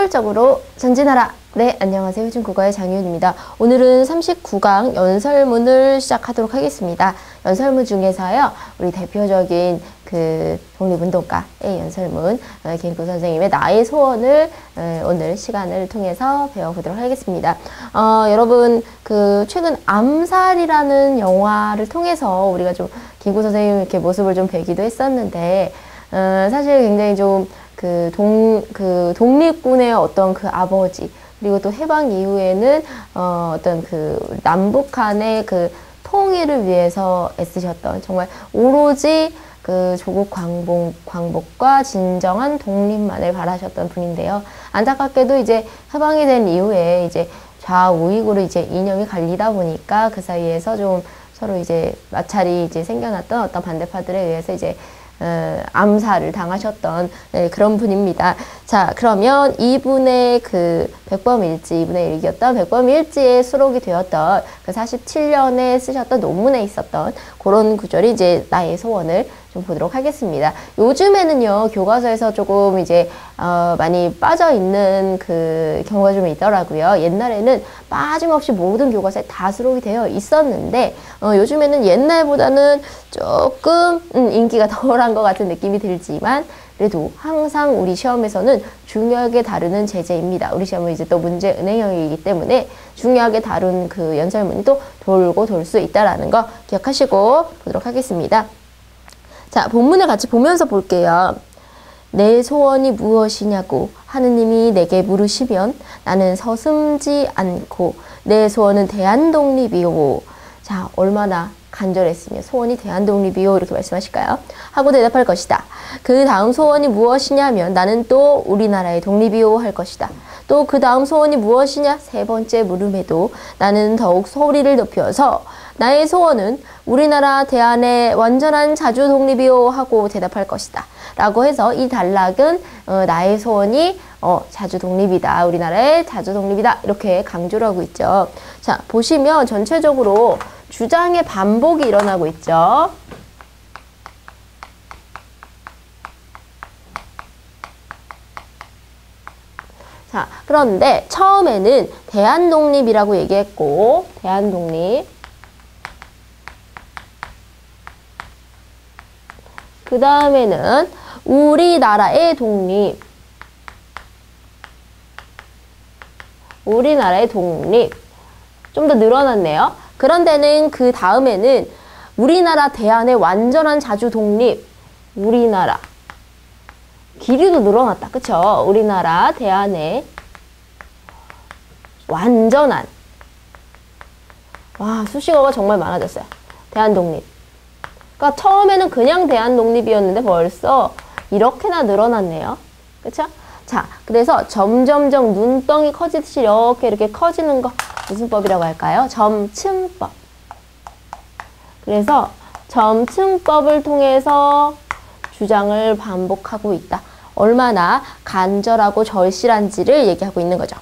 포괄적으로 전진하라. 네, 안녕하세요. 효준국어의 장윤입니다. 오늘은 39강 연설문을 시작하도록 하겠습니다. 연설문 중에서요, 우리 대표적인 그 독립운동가의 연설문, 김구 선생님의 나의 소원을 오늘 시간을 통해서 배워보도록 하겠습니다. 여러분, 그 최근 암살이라는 영화를 통해서 우리가 좀 김구 선생님 이렇게 모습을 좀 뵈기도 했었는데, 사실 굉장히 좀 독립군의 어떤 그 아버지, 그리고 또 해방 이후에는, 어떤 그 남북한의 그 통일을 위해서 애쓰셨던, 정말 오로지 그 조국 광복과 진정한 독립만을 바라셨던 분인데요. 안타깝게도 이제 해방이 된 이후에 이제 좌우익으로 이제 이념이 갈리다 보니까 그 사이에서 좀 서로 이제 마찰이 이제 생겨났던 어떤 반대파들에 의해서 이제 암살을 당하셨던 그런 분입니다. 자, 그러면 이분의 그 백범일지, 이분의 일기였던 백범일지에 수록이 되었던 그 47년에 쓰셨던 논문에 있었던 그런 구절이 이제 나의 소원을 좀 보도록 하겠습니다. 요즘에는요, 교과서에서 조금 이제 많이 빠져 있는 그 경우가 좀 있더라고요. 옛날에는 빠짐없이 모든 교과서에 다 수록이 되어 있었는데, 요즘에는 옛날보다는 조금 인기가 덜한 것 같은 느낌이 들지만, 그래도 항상 우리 시험에서는 중요하게 다루는 제재입니다. 우리 시험은 이제 또 문제 은행형이기 때문에 중요하게 다룬 그 연설문이 또 돌고 돌 수 있다라는 거 기억하시고 보도록 하겠습니다. 자, 본문을 같이 보면서 볼게요. 내 소원이 무엇이냐고 하느님이 내게 물으시면 나는 서슴지 않고 내 소원은 대한독립이요. 자, 얼마나 간절했으면 소원이 대한독립이요 이렇게 말씀하실까요? 하고 대답할 것이다. 그 다음 소원이 무엇이냐면 나는 또 우리나라의 독립이요 할 것이다. 또 그 다음 소원이 무엇이냐? 세 번째 물음에도 나는 더욱 소리를 높여서 나의 소원은 우리나라 대한의 완전한 자주 독립이요 하고 대답할 것이다. 라고 해서 이 단락은 나의 소원이 자주 독립이다. 우리나라의 자주 독립이다. 이렇게 강조를 하고 있죠. 자, 보시면 전체적으로 주장의 반복이 일어나고 있죠. 자, 그런데 처음에는 대한독립이라고 얘기했고, 대한독립. 그 다음에는 우리나라의 독립. 우리나라의 독립. 좀 더 늘어났네요. 그런데는 그 다음에는 우리나라 대한의 완전한 자주 독립. 우리나라. 길이도 늘어났다. 그쵸? 우리나라 대한의 완전한. 와, 수식어가 정말 많아졌어요. 대한독립. 그러니까 처음에는 그냥 대한독립이었는데 벌써 이렇게나 늘어났네요. 그쵸? 자, 그래서 점점점 눈덩이 커지듯이 이렇게 커지는 거 무슨 법이라고 할까요? 점층법. 그래서 점층법을 통해서 주장을 반복하고 있다. 얼마나 간절하고 절실한지를 얘기하고 있는 거죠.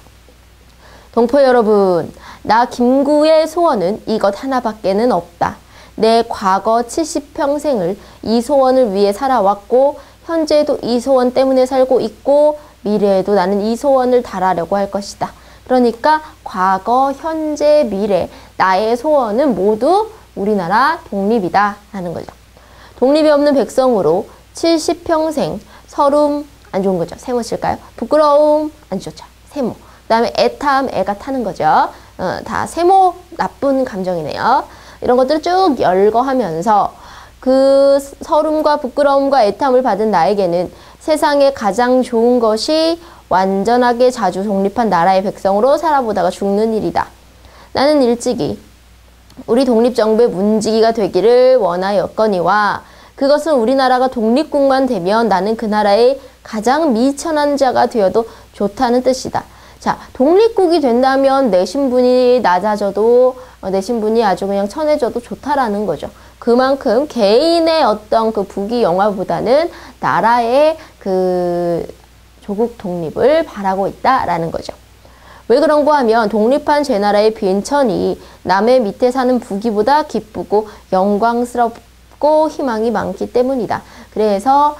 동포 여러분, 나 김구의 소원은 이것 하나밖에는 없다. 내 과거 70평생을 이 소원을 위해 살아왔고 현재도 이 소원 때문에 살고 있고 미래에도 나는 이 소원을 달하려고 할 것이다. 그러니까 과거, 현재, 미래 나의 소원은 모두 우리나라 독립이다 하는 거죠. 독립이 없는 백성으로 70평생 서름 안 좋은 거죠. 세모 칠까요? 부끄러움 안 좋죠. 세모. 그 다음에 애탐, 애가 타는 거죠. 다 세모 나쁜 감정이네요. 이런 것들을 쭉 열거하면서 그 서름과 부끄러움과 애탐을 받은 나에게는 세상에 가장 좋은 것이 완전하게 자주 독립한 나라의 백성으로 살아보다가 죽는 일이다. 나는 일찍이 우리 독립정부의 문지기가 되기를 원하였거니와 그것은 우리나라가 독립국만 되면 나는 그 나라의 가장 미천한 자가 되어도 좋다는 뜻이다. 자, 독립국이 된다면 내 신분이 낮아져도 내 신분이 아주 그냥 천해져도 좋다라는 거죠. 그만큼 개인의 어떤 그 부귀영화보다는 나라의 그 조국 독립을 바라고 있다라는 거죠. 왜 그런가 하면 독립한 제 나라의 빈천이 남의 밑에 사는 부귀보다 기쁘고 영광스럽고 희망이 많기 때문이다. 그래서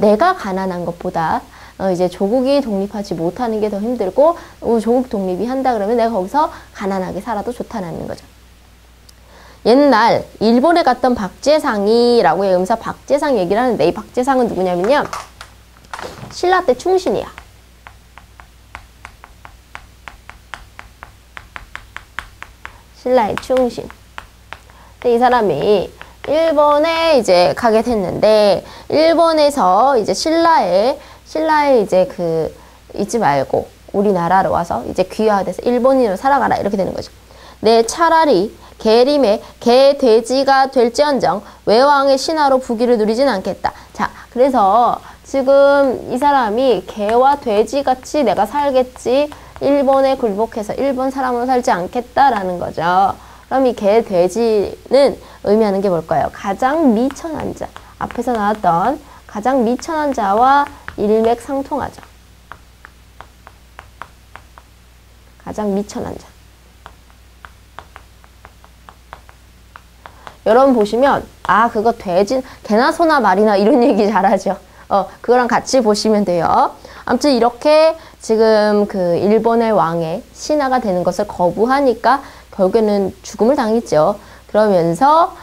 내가 가난한 것보다 이제 조국이 독립하지 못하는 게 더 힘들고 조국 독립이 한다 그러면 내가 거기서 가난하게 살아도 좋다는 거죠. 옛날 일본에 갔던 박재상이라고 의사 박재상 얘기를 하는데 이 박재상은 누구냐면요. 신라 때 충신이야. 신라의 충신. 근데 이 사람이 일본에 이제 가게 됐는데 일본에서 이제 신라에 이제 잊지 말고 우리나라로 와서 이제 귀화돼서 일본인으로 살아가라 이렇게 되는 거죠. 내 차라리 계림의 개 돼지가 될지언정 외왕의 신하로 부귀를 누리진 않겠다. 자, 그래서 지금 이 사람이 개와 돼지같이 내가 살겠지 일본에 굴복해서 일본 사람으로 살지 않겠다라는 거죠. 그럼 이 개, 돼지는 의미하는 게 뭘까요? 가장 미천한 자. 앞에서 나왔던 가장 미천한 자와 일맥상통하죠. 가장 미천한 자. 여러분 보시면 그거 돼지, 개나 소나 말이나 이런 얘기 잘하죠. 그거랑 같이 보시면 돼요. 아무튼 이렇게 지금 그 일본의 왕의 신하가 되는 것을 거부하니까 결국에는 죽음을 당했죠. 그러면서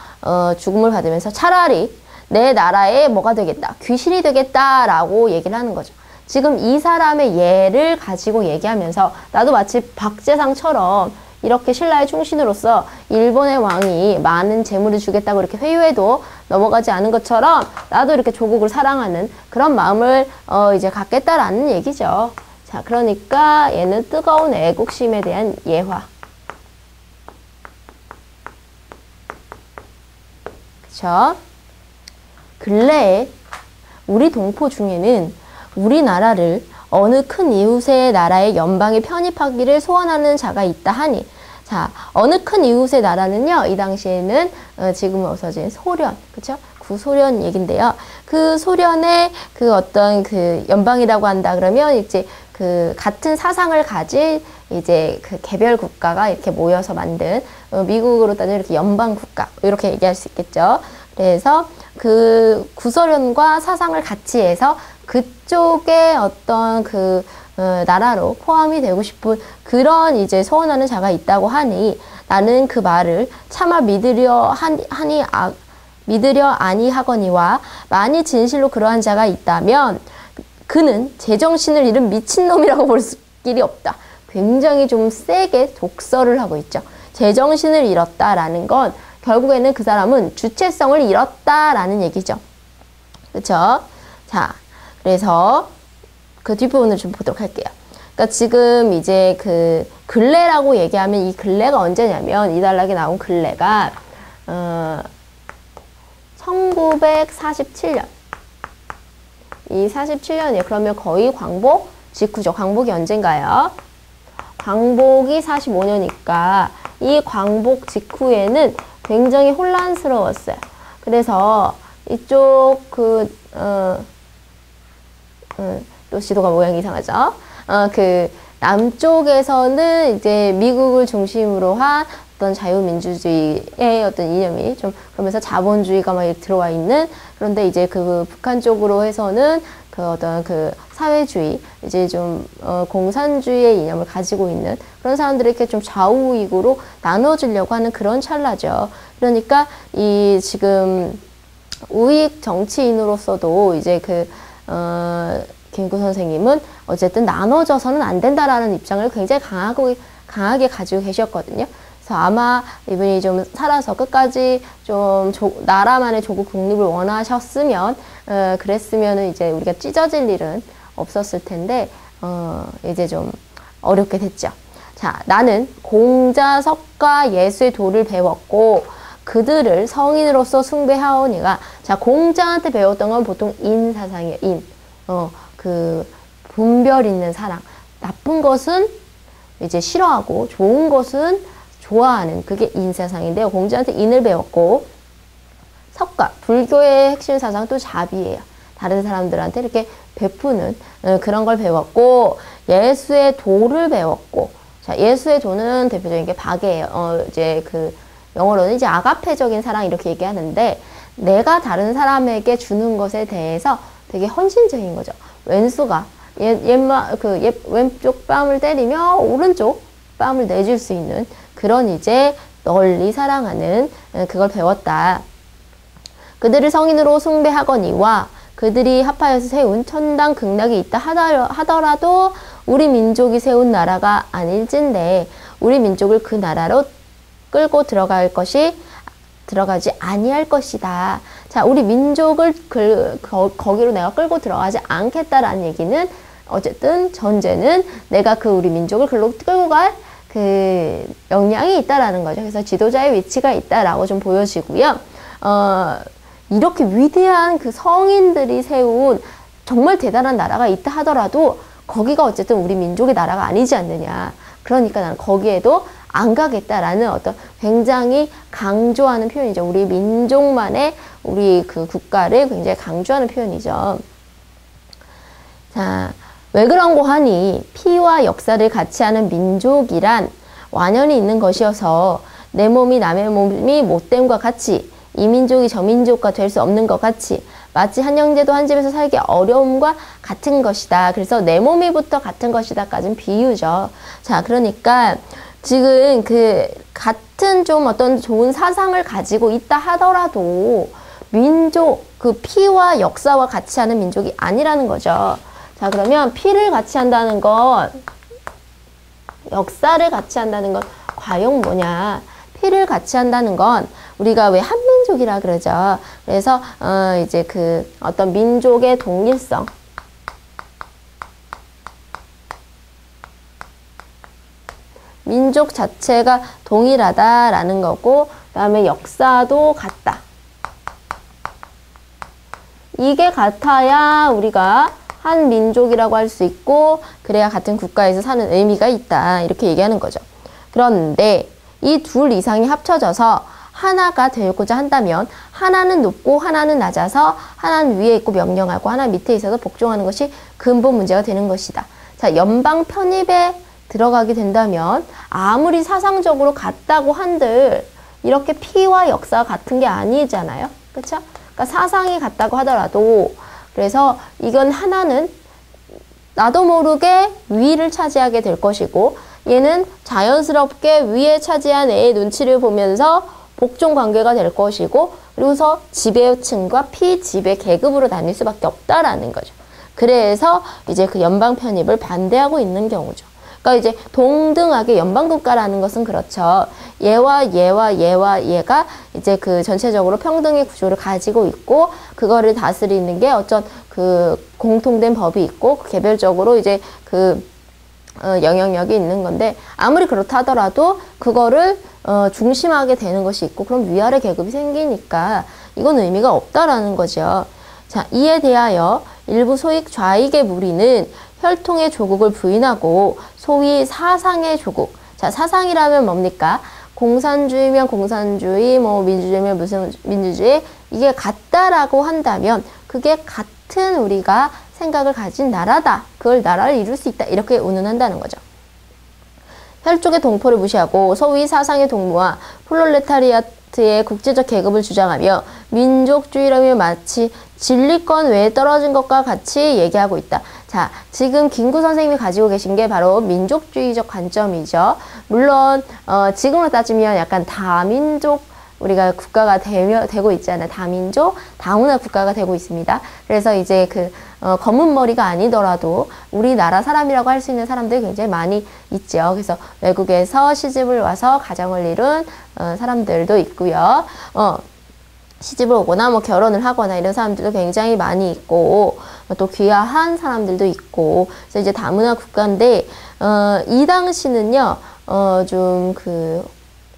죽음을 받으면서 차라리 내 나라에 뭐가 되겠다? 귀신이 되겠다라고 얘기를 하는 거죠. 지금 이 사람의 예를 가지고 얘기하면서 나도 마치 박재상처럼 이렇게 신라의 충신으로서 일본의 왕이 많은 재물을 주겠다고 이렇게 회유해도 넘어가지 않은 것처럼 나도 이렇게 조국을 사랑하는 그런 마음을 이제 갖겠다라는 얘기죠. 자, 그러니까 얘는 뜨거운 애국심에 대한 예화. 그쵸? 근래에 우리 동포 중에는 우리나라를 어느 큰 이웃의 나라의 연방에 편입하기를 소원하는 자가 있다 하니, 자, 어느 큰 이웃의 나라는요, 이 당시에는 지금 없어진 소련, 그쵸? 구소련 얘긴데요. 그 소련의 그 어떤 그 연방이라고 한다 그러면 이제 그 같은 사상을 가진 이제 그 개별 국가가 이렇게 모여서 만든 미국으로 따지면 이렇게 연방 국가 이렇게 얘기할 수 있겠죠. 그래서 그 구소련과 사상을 같이 해서 그쪽의 어떤 그 나라로 포함이 되고 싶은 그런 이제 소원하는 자가 있다고 하니 나는 그 말을 차마 믿으려 아니하거니와 만일 진실로 그러한 자가 있다면 그는 제정신을 잃은 미친놈이라고 볼 길이 없다. 굉장히 좀 세게 독설을 하고 있죠. 제정신을 잃었다라는 건 결국에는 그 사람은 주체성을 잃었다라는 얘기죠. 그쵸? 자, 그래서 그 뒷부분을 좀 보도록 할게요. 그러니까 지금 이제 그 근래라고 얘기하면 이 근래가 언제냐면 이 단락에 나온 근래가 1947년. 이 47년이에요. 그러면 거의 광복 직후죠. 광복이 언젠가요? 광복이 45년이니까 이 광복 직후에는 굉장히 혼란스러웠어요. 그래서 이쪽 또 지도가 모양이 이상하죠? 그 남쪽에서는 이제 미국을 중심으로 한 어떤 자유민주주의의 어떤 이념이 좀 그러면서 자본주의가 막 들어와 있는, 그런데 이제 그 북한 쪽으로 해서는 그 어떤 그 사회주의 이제 좀 공산주의의 이념을 가지고 있는 그런 사람들이 이렇게 좀 좌우익으로 나눠지려고 하는 그런 찰나죠. 그러니까 이 지금 우익 정치인으로서도 이제 김구 선생님은 어쨌든 나눠져서는 안 된다라는 입장을 굉장히 강하게 가지고 계셨거든요. 그래서 아마 이분이 좀 살아서 끝까지 좀 나라만의 조국 독립을 원하셨으면, 그랬으면은 이제 우리가 찢어질 일은 없었을 텐데, 이제 좀 어렵게 됐죠. 자, 나는 공자석과 예수의 도를 배웠고, 그들을 성인으로서 숭배하오니가, 자, 공자한테 배웠던 건 보통 인사상이에요. 그 분별 있는 사랑. 나쁜 것은 이제 싫어하고 좋은 것은 좋아하는 그게 인사상인데요. 공자한테 인을 배웠고, 석가, 불교의 핵심 사상 또 자비예요. 다른 사람들한테 이렇게 베푸는 그런 걸 배웠고, 예수의 도를 배웠고, 자, 예수의 도는 대표적인 게 박애예요. 이제 그 영어로는 이제 아가페적인 사랑 이렇게 얘기하는데, 내가 다른 사람에게 주는 것에 대해서 되게 헌신적인 거죠. 왼수가 왼쪽 뺨을 때리며 오른쪽 뺨을 내줄 수 있는 그런 이제 널리 사랑하는 그걸 배웠다. 그들을 성인으로 숭배하거니와 그들이 합하여서 세운 천당 극락이 있다 하더라도 우리 민족이 세운 나라가 아닐진데 우리 민족을 그 나라로 끌고 들어가지 아니할 것이다. 자, 우리 민족을 거기로 내가 끌고 들어가지 않겠다라는 얘기는 어쨌든 전제는 내가 그 우리 민족을 글로 끌고 갈 그 역량이 있다라는 거죠. 그래서 지도자의 위치가 있다라고 좀 보여지고요. 이렇게 위대한 그 성인들이 세운 정말 대단한 나라가 있다 하더라도 거기가 어쨌든 우리 민족의 나라가 아니지 않느냐. 그러니까 나는 거기에도 안 가겠다라는 어떤 굉장히 강조하는 표현이죠. 우리 민족만의 우리 그 국가를 굉장히 강조하는 표현이죠. 자, 왜 그런고 하니 피와 역사를 같이 하는 민족이란 완연히 있는 것이어서 내 몸이 남의 몸이 못됨과 같이 이 민족이 저 민족과 될 수 없는 것 같이 마치 한 형제도 한 집에서 살기 어려움과 같은 것이다. 그래서 내 몸이부터 같은 것이다까지는 비유죠. 자, 그러니까 지금 그 같은 좀 어떤 좋은 사상을 가지고 있다 하더라도 민족, 그 피와 역사와 같이 하는 민족이 아니라는 거죠. 자, 그러면 피를 같이 한다는 건, 역사를 같이 한다는 건 과연 뭐냐? 피를 같이 한다는 건 우리가 왜 한민족이라 그러죠. 그래서 이제 그 어떤 민족의 동일성, 민족 자체가 동일하다라는 거고, 그다음에 역사도 같다. 이게 같아야 우리가 한 민족이라고 할 수 있고 그래야 같은 국가에서 사는 의미가 있다. 이렇게 얘기하는 거죠. 그런데 이 둘 이상이 합쳐져서 하나가 되고자 한다면 하나는 높고 하나는 낮아서 하나는 위에 있고 명령하고 하나 밑에 있어서 복종하는 것이 근본 문제가 되는 것이다. 자, 연방 편입에 들어가게 된다면 아무리 사상적으로 같다고 한들 이렇게 피와 역사가 같은 게 아니잖아요. 그렇죠? 그러니까 사상이 같다고 하더라도 그래서 이건 하나는 나도 모르게 위를 차지하게 될 것이고 얘는 자연스럽게 위에 차지한 애의 눈치를 보면서 복종 관계가 될 것이고 그리고서 지배층과 피지배 계급으로 나뉠 수밖에 없다라는 거죠. 그래서 이제 그 연방 편입을 반대하고 있는 경우죠. 그러니까 이제 동등하게 연방국가라는 것은 그렇죠. 얘와 얘가 이제 그 전체적으로 평등의 구조를 가지고 있고 그거를 다스리는 게 어떤 그 공통된 법이 있고 개별적으로 이제 그 영향력이 있는 건데 아무리 그렇다 하더라도 그거를 중심하게 되는 것이 있고 그럼 위아래 계급이 생기니까 이건 의미가 없다라는 거죠. 자, 이에 대하여 일부 소위 좌익의 무리는 혈통의 조국을 부인하고 소위 사상의 조국. 자, 사상이라면 뭡니까? 공산주의면 공산주의, 뭐 민주주의면 무슨 민주주의. 이게 같다라고 한다면 그게 같은 우리가 생각을 가진 나라다. 그걸 나라를 이룰 수 있다. 이렇게 운운한다는 거죠. 혈족의 동포를 무시하고 소위 사상의 동무와 프롤레타리아트의 국제적 계급을 주장하며 민족주의라며 마치 진리권 외에 떨어진 것과 같이 얘기하고 있다. 자, 지금 김구 선생님이 가지고 계신 게 바로 민족주의적 관점이죠. 물론 지금으로 따지면 약간 다민족 우리가 국가가 되고 있잖아요. 다민족, 다문화 국가가 되고 있습니다. 그래서 이제 그 검은 머리가 아니더라도 우리나라 사람이라고 할 수 있는 사람들이 굉장히 많이 있죠. 그래서 외국에서 시집을 와서 가정을 이룬 사람들도 있고요. 시집을 오거나 뭐 결혼을 하거나 이런 사람들도 굉장히 많이 있고 또 귀화한 사람들도 있고 그래서 이제 다문화 국가인데 이 당시는요 좀 그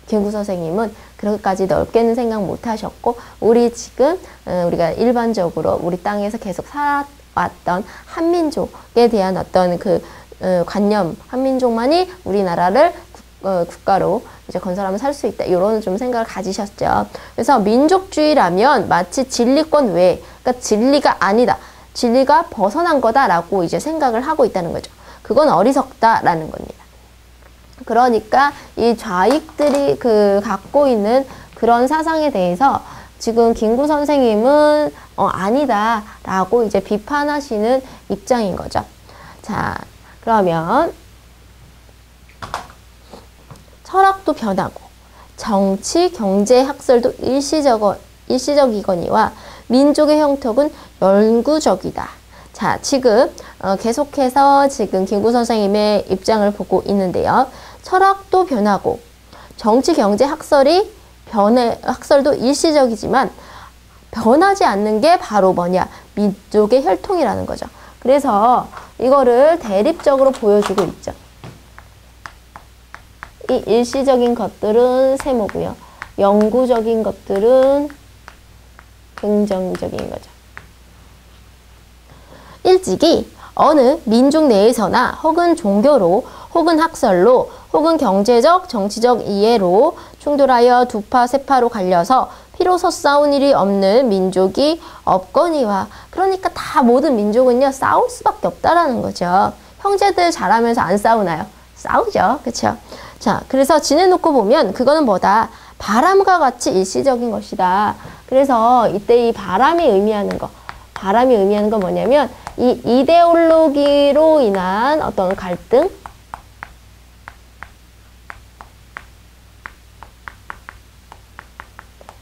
김구 선생님은 그렇게까지 넓게는 생각 못 하셨고 우리 지금 우리가 일반적으로 우리 땅에서 계속 살아왔던 한민족에 대한 어떤 그 관념 한민족만이 우리나라를 국가로 이제 건설하면 살 수 있다. 이런 좀 생각을 가지셨죠. 그래서 민족주의라면 마치 진리권 외에, 그러니까 진리가 아니다. 진리가 벗어난 거다라고 이제 생각을 하고 있다는 거죠. 그건 어리석다라는 겁니다. 그러니까 이 좌익들이 그 갖고 있는 그런 사상에 대해서 지금 김구 선생님은 아니다라고 이제 비판하시는 입장인 거죠. 자, 그러면 철학도 변하고 정치, 경제, 학설도 일시적이거니와 민족의 형통은 영구적이다. 자, 지금 계속해서 지금 김구 선생님의 입장을 보고 있는데요. 철학도 변하고 정치, 경제, 학설도 일시적이지만 변하지 않는 게 바로 뭐냐? 민족의 혈통이라는 거죠. 그래서 이거를 대립적으로 보여주고 있죠. 이 일시적인 것들은 세모고요. 영구적인 것들은 긍정적인 거죠. 일찍이 어느 민족 내에서나 혹은 종교로 혹은 학설로 혹은 경제적, 정치적 이해로 충돌하여 두 파, 세 파로 갈려서 피로서 싸운 일이 없는 민족이 없거니와. 그러니까 다 모든 민족은요 싸울 수밖에 없다라는 거죠. 형제들 잘하면서 안 싸우나요? 싸우죠. 그쵸? 자, 그래서 지내놓고 보면 그거는 뭐다? 바람과 같이 일시적인 것이다. 그래서 이때 이 바람이 의미하는 건 뭐냐면 이 이데올로기로 인한 어떤 갈등,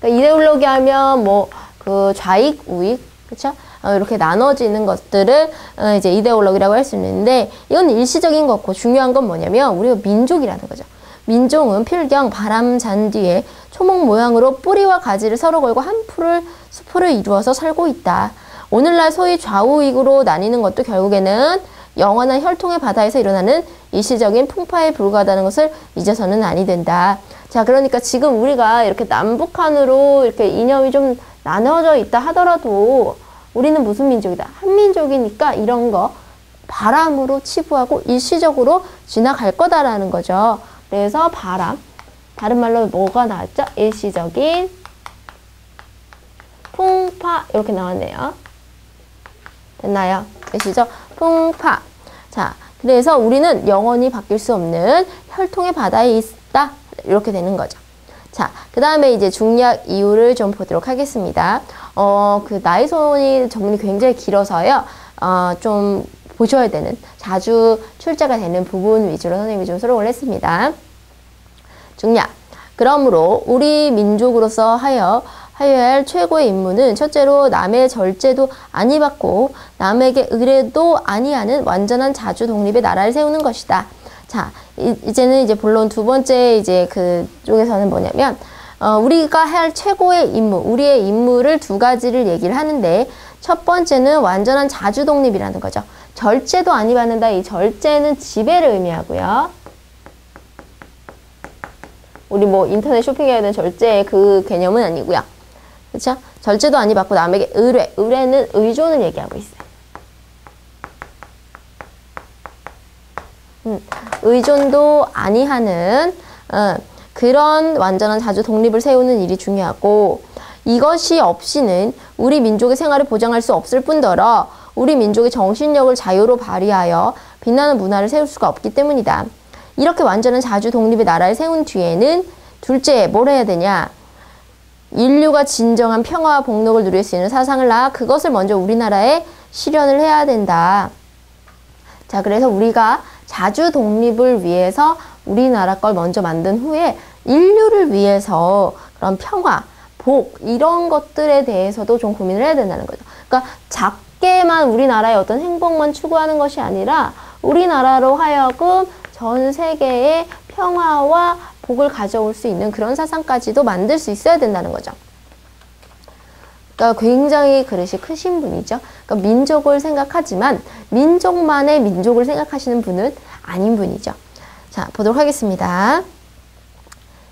그러니까 이데올로기 하면 뭐 그 좌익, 우익, 그쵸? 이렇게 나눠지는 것들을 이제 이데올로기라고 할 수 있는데, 이건 일시적인 거고 중요한 건 뭐냐면 우리가 민족이라는 거죠. 민족은 필경 바람 잔 뒤에 초목 모양으로 뿌리와 가지를 서로 걸고 한 수풀을 이루어서 살고 있다. 오늘날 소위 좌우익으로 나뉘는 것도 결국에는 영원한 혈통의 바다에서 일어나는 일시적인 풍파에 불과하다는 것을 잊어서는 아니 된다. 자, 그러니까 지금 우리가 이렇게 남북한으로 이렇게 이념이 좀 나눠져 있다 하더라도 우리는 무슨 민족이다? 한민족이니까 이런 거 바람으로 치부하고 일시적으로 지나갈 거다라는 거죠. 그래서 바람, 다른 말로 뭐가 나왔죠? 일시적인 풍파, 이렇게 나왔네요. 됐나요? 일시적 풍파. 자, 그래서 우리는 영원히 바뀔 수 없는 혈통의 바다에 있다. 이렇게 되는 거죠. 자, 그 다음에 이제 중략 이유를 좀 보도록 하겠습니다. 그 나이손이 전문이 굉장히 길어서요. 좀 보셔야 되는, 자주 출제가 되는 부분 위주로 선생님이 좀 수록을 했습니다. 중략. 그러므로 우리 민족으로서 하여야 할 최고의 임무는 첫째로 남의 절제도 아니 받고 남에게 의뢰도 아니하는 완전한 자주 독립의 나라를 세우는 것이다. 자, 이제는 이제 본론 두 번째 이제 그쪽에서는 뭐냐면 우리가 할 최고의 임무, 우리의 임무를 두 가지를 얘기를 하는데, 첫 번째는 완전한 자주 독립이라는 거죠. 절제도 아니 받는다. 이 절제는 지배를 의미하고요. 우리 뭐 인터넷 쇼핑해야 되는 절제 그 개념은 아니고요. 그렇죠? 절제도 아니 받고 남에게 의뢰는 의존을 얘기하고 있어요. 의존도 아니하는 그런 완전한 자주 독립을 세우는 일이 중요하고, 이것이 없이는 우리 민족의 생활을 보장할 수 없을 뿐더러 우리 민족의 정신력을 자유로 발휘하여 빛나는 문화를 세울 수가 없기 때문이다. 이렇게 완전한 자주 독립의 나라를 세운 뒤에는 둘째 뭘 해야 되냐? 인류가 진정한 평화와 복록을 누릴 수 있는 사상을 낳아 그것을 먼저 우리나라에 실현을 해야 된다. 자, 그래서 우리가 자주 독립을 위해서 우리나라 걸 먼저 만든 후에 인류를 위해서 그런 평화, 복 이런 것들에 대해서도 좀 고민을 해야 된다는 거죠. 그러니까 작게만 우리나라의 어떤 행복만 추구하는 것이 아니라 우리나라로 하여금 전 세계의 평화와 복을 가져올 수 있는 그런 사상까지도 만들 수 있어야 된다는 거죠. 그러니까 굉장히 그릇이 크신 분이죠. 그러니까 민족을 생각하지만 민족만의 민족을 생각하시는 분은 아닌 분이죠. 자, 보도록 하겠습니다.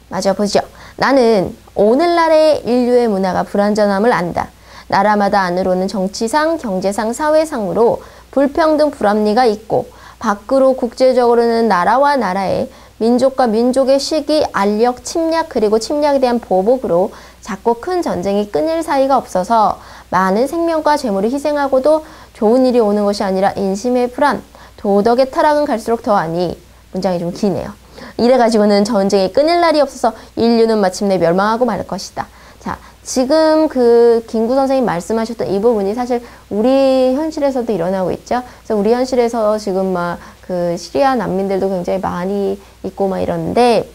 마저 보죠. 나는 오늘날의 인류의 문화가 불완전함을 안다. 나라마다 안으로는 정치상, 경제상, 사회상으로 불평등, 불합리가 있고 밖으로 국제적으로는 나라와 나라의 민족과 민족의 시기, 알력, 침략 그리고 침략에 대한 보복으로 작고 큰 전쟁이 끊일 사이가 없어서 많은 생명과 재물을 희생하고도 좋은 일이 오는 것이 아니라 인심의 불안, 도덕의 타락은 갈수록 더하니. 문장이 좀 기네요. 이래가지고는 전쟁이 끊일 날이 없어서 인류는 마침내 멸망하고 말 것이다. 자, 지금 그 김구 선생님 말씀하셨던 이 부분이 사실 우리 현실에서도 일어나고 있죠. 그래서 우리 현실에서 지금 막 그 시리아 난민들도 굉장히 많이 있고 막 이런데,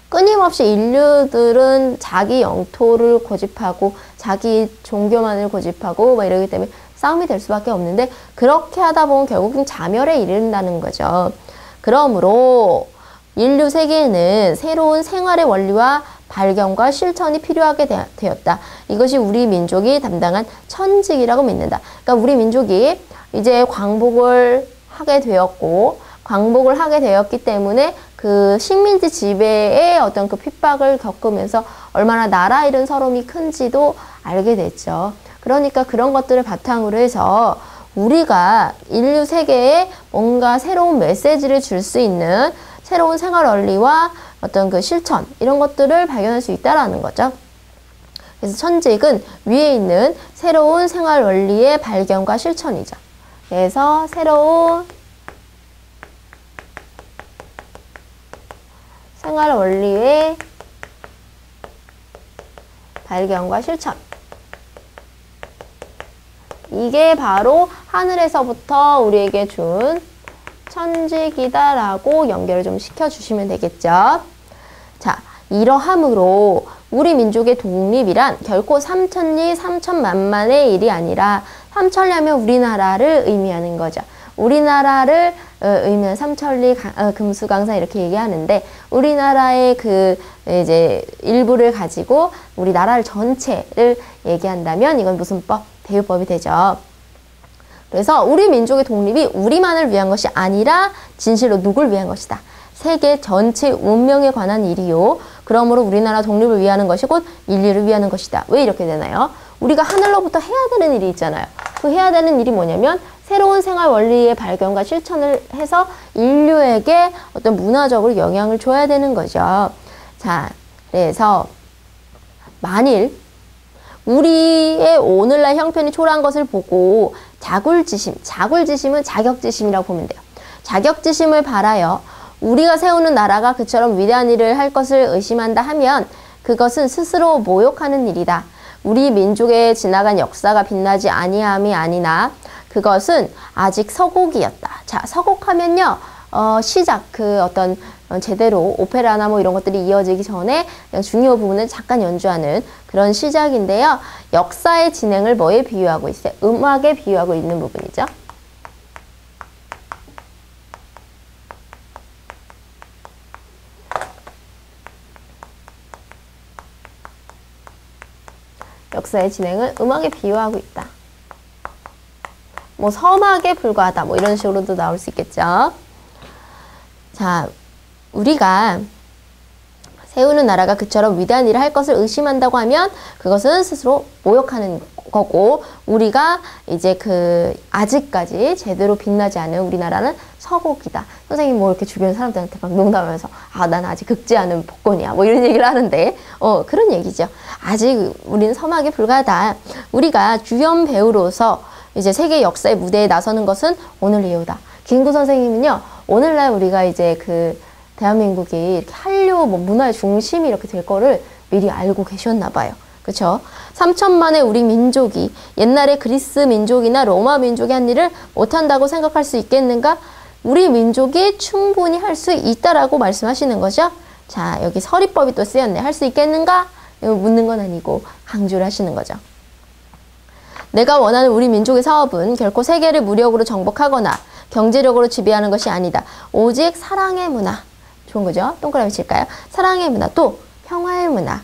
끊임없이 인류들은 자기 영토를 고집하고 자기 종교만을 고집하고 막 이러기 때문에 싸움이 될 수밖에 없는데, 그렇게 하다 보면 결국은 자멸에 이른다는 거죠. 그러므로 인류 세계에는 새로운 생활의 원리와 발견과 실천이 필요하게 되었다. 이것이 우리 민족이 담당한 천직이라고 믿는다. 그러니까 우리 민족이 이제 광복을 하게 되었고, 광복을 하게 되었기 때문에 그 식민지 지배의 어떤 그 핍박을 겪으면서 얼마나 나라 잃은 서름이 큰지도 알게 됐죠. 그러니까 그런 것들을 바탕으로 해서 우리가 인류 세계에 뭔가 새로운 메시지를 줄 수 있는 새로운 생활 원리와 어떤 그 실천, 이런 것들을 발견할 수 있다라는 거죠. 그래서 천직은 위에 있는 새로운 생활 원리의 발견과 실천이죠. 그래서 새로운 생활 원리의 발견과 실천. 이게 바로 하늘에서부터 우리에게 준 천직이다라고 연결을 좀 시켜주시면 되겠죠. 자, 이러함으로 우리 민족의 독립이란 결코 삼천리 삼천만만의 일이 아니라, 삼천리하면 우리나라를 의미하는 거죠. 우리나라를 의미하는 삼천리 금수강산 이렇게 얘기하는데, 우리나라의 그 이제 일부를 가지고 우리나라를 전체를 얘기한다면 이건 무슨 법? 대유법이 되죠. 그래서 우리 민족의 독립이 우리만을 위한 것이 아니라 진실로 누굴 위한 것이다. 세계 전체 운명에 관한 일이요. 그러므로 우리나라 독립을 위하는 것이 곧 인류를 위하는 것이다. 왜 이렇게 되나요? 우리가 하늘로부터 해야 되는 일이 있잖아요. 그 해야 되는 일이 뭐냐면 새로운 생활 원리의 발견과 실천을 해서 인류에게 어떤 문화적으로 영향을 줘야 되는 거죠. 자, 그래서 만일 우리의 오늘날 형편이 초라한 것을 보고 자굴지심은 자격지심이라고 보면 돼요. 자격지심을 발하여 우리가 세우는 나라가 그처럼 위대한 일을 할 것을 의심한다 하면 그것은 스스로 모욕하는 일이다. 우리 민족의 지나간 역사가 빛나지 아니함이 아니나 그것은 아직 서곡이었다. 자, 서곡하면요, 시작, 그 어떤 제대로 오페라나 뭐 이런 것들이 이어지기 전에 그냥 중요 부분을 잠깐 연주하는 그런 시작인데요. 역사의 진행을 뭐에 비유하고 있어요? 음악에 비유하고 있는 부분이죠. 역사의 진행을 음악에 비유하고 있다. 뭐 서막에 불과하다, 뭐 이런 식으로도 나올 수 있겠죠. 자, 우리가 세우는 나라가 그처럼 위대한 일을 할 것을 의심한다고 하면 그것은 스스로 모욕하는 거고, 우리가 이제 그 아직까지 제대로 빛나지 않은 우리나라는 서곡이다. 선생님 뭐 이렇게 주변 사람들한테 막 농담하면서 난 아직 극지 않은 복권이야, 뭐 이런 얘기를 하는데 그런 얘기죠. 아직 우리는 서막에 불과하다. 우리가 주연 배우로서 이제 세계 역사의 무대에 나서는 것은 오늘 이후다. 김구 선생님은요, 오늘날 우리가 이제 그 대한민국이 이렇게 한류 뭐 문화의 중심이 이렇게 될 거를 미리 알고 계셨나 봐요. 그쵸? 3천만의 우리 민족이 옛날에 그리스 민족이나 로마 민족이 한 일을 못한다고 생각할 수 있겠는가? 우리 민족이 충분히 할 수 있다라고 말씀하시는 거죠. 자, 여기 서리법이 또 쓰였네. 할 수 있겠는가? 이거 묻는 건 아니고 강조를 하시는 거죠. 내가 원하는 우리 민족의 사업은 결코 세계를 무력으로 정복하거나 경제력으로 지배하는 것이 아니다. 오직 사랑의 문화. 좋은 거죠? 동그라미 칠까요? 사랑의 문화, 또 평화의 문화.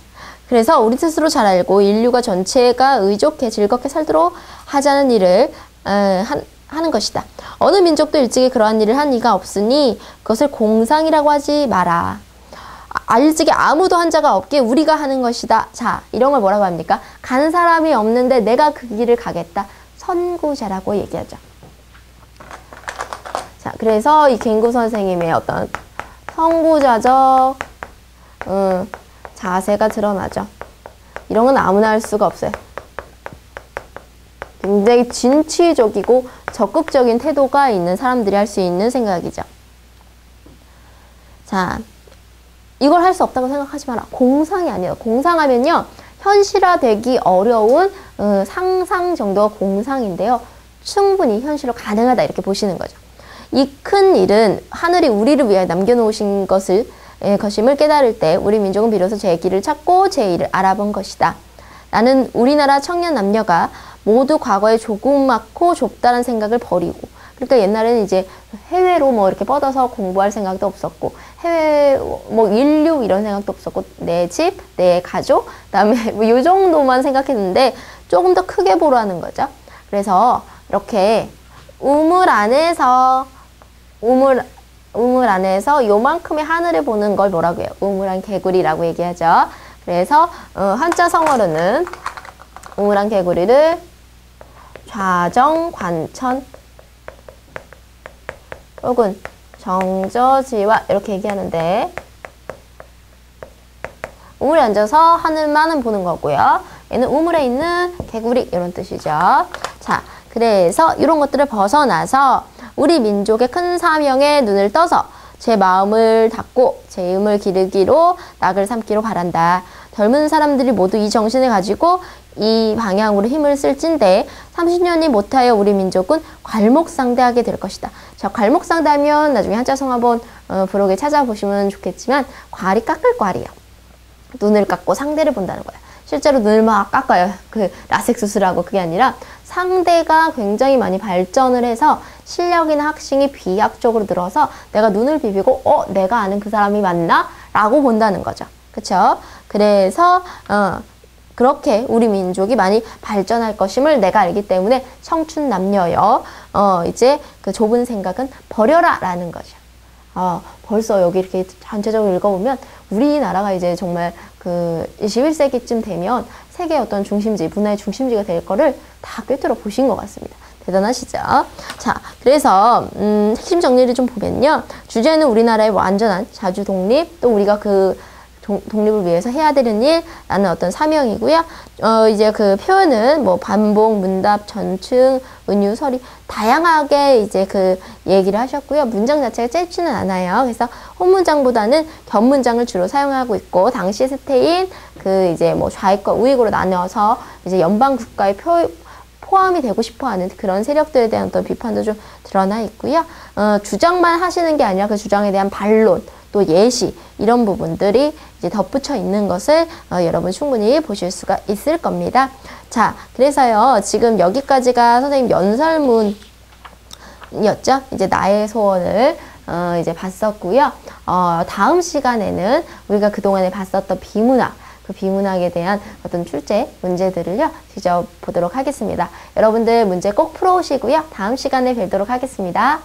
그래서 우리 스스로 잘 알고 인류가 전체가 의족해 즐겁게 살도록 하자는 일을 하는 것이다. 어느 민족도 일찍이 그러한 일을 한 이가 없으니 그것을 공상이라고 하지 마라. 일찍이 아무도 한 자가 없기에 우리가 하는 것이다. 자, 이런 걸 뭐라고 합니까? 간 사람이 없는데 내가 그 길을 가겠다. 선구자라고 얘기하죠. 자, 그래서 이 김구 선생님의 어떤 선구자적 자세가 드러나죠. 이런 건 아무나 할 수가 없어요. 굉장히 진취적이고 적극적인 태도가 있는 사람들이 할 수 있는 생각이죠. 자, 이걸 할 수 없다고 생각하지 마라. 공상이 아니에요. 공상하면요, 현실화되기 어려운 상상 정도가 공상인데요. 충분히 현실화 가능하다 이렇게 보시는 거죠. 이 큰 일은 하늘이 우리를 위하여 남겨놓으신 것임을 깨달을 때 우리 민족은 비로소 제 길을 찾고 제 일을 알아본 것이다. 나는 우리나라 청년 남녀가 모두 과거에 조그맣고 좁다는 생각을 버리고, 그러니까 옛날에는 이제 해외로 뭐 이렇게 뻗어서 공부할 생각도 없었고, 해외 뭐 인류 이런 생각도 없었고, 내 집, 내 가족, 그다음에 뭐 요 정도만 생각했는데 조금 더 크게 보라는 거죠. 그래서 이렇게 우물 안에서 요만큼의 하늘을 보는 걸 뭐라고 해요? 우물안 개구리라고 얘기하죠. 그래서 한자 성어로는 우물안 개구리를 좌정관천 혹은 정저지와 이렇게 얘기하는데, 우물에 앉아서 하늘만은 보는 거고요. 얘는 우물에 있는 개구리 이런 뜻이죠. 자, 그래서 이런 것들을 벗어나서 우리 민족의 큰 사명에 눈을 떠서 제 마음을 닫고 제 음을 기르기로 낙을 삼기로 바란다. 젊은 사람들이 모두 이 정신을 가지고 이 방향으로 힘을 쓸진데 30년이 못하여 우리 민족은 괄목상대하게 될 것이다. 자, 괄목상대하면 나중에 한자성 한번 브록에 찾아보시면 좋겠지만, 괄이 깎을 괄이에요. 눈을 깎고 상대를 본다는 거야. 실제로 눈을 막 깎아요. 그 라섹 수술하고. 그게 아니라 상대가 굉장히 많이 발전을 해서 실력이나 학식이 비약적으로 늘어서 내가 눈을 비비고 내가 아는 그 사람이 맞나? 라고 본다는 거죠. 그쵸? 그래서 그렇게 우리 민족이 많이 발전할 것임을 내가 알기 때문에 청춘 남녀여 이제 그 좁은 생각은 버려라 라는 거죠. 벌써 여기 이렇게 전체적으로 읽어보면 우리나라가 이제 정말 그 21세기쯤 되면 세계의 어떤 중심지, 문화의 중심지가 될 거를 다 꿰뚫어 보신 것 같습니다. 대단하시죠? 자, 그래서 핵심 정리를 좀 보면요. 주제는 우리나라의 완전한 자주 독립, 또 우리가 그 독립을 위해서 해야 되는 일라는 어떤 사명이고요. 이제 그 표현은 뭐 반복, 문답, 전층, 은유, 서리 다양하게 이제 그 얘기를 하셨고요. 문장 자체가 짧지는 않아요. 그래서 혼문장보다는 견문장을 주로 사용하고 있고, 당시 스태인 그 이제 뭐 좌익과 우익으로 나눠서 이제 연방 국가의 포함이 되고 싶어 하는 그런 세력들에 대한 어떤 비판도 좀 드러나 있고요. 주장만 하시는 게 아니라 그 주장에 대한 반론, 또 예시 이런 부분들이 이제 덧붙여 있는 것을 여러분 충분히 보실 수가 있을 겁니다. 자, 그래서요 지금 여기까지가 선생님 연설문이었죠. 이제 나의 소원을 이제 봤었고요. 다음 시간에는 우리가 그동안에 봤었던 비문학, 그 비문학에 대한 어떤 출제 문제들을요 직접 보도록 하겠습니다. 여러분들 문제 꼭 풀어오시고요. 다음 시간에 뵙도록 하겠습니다.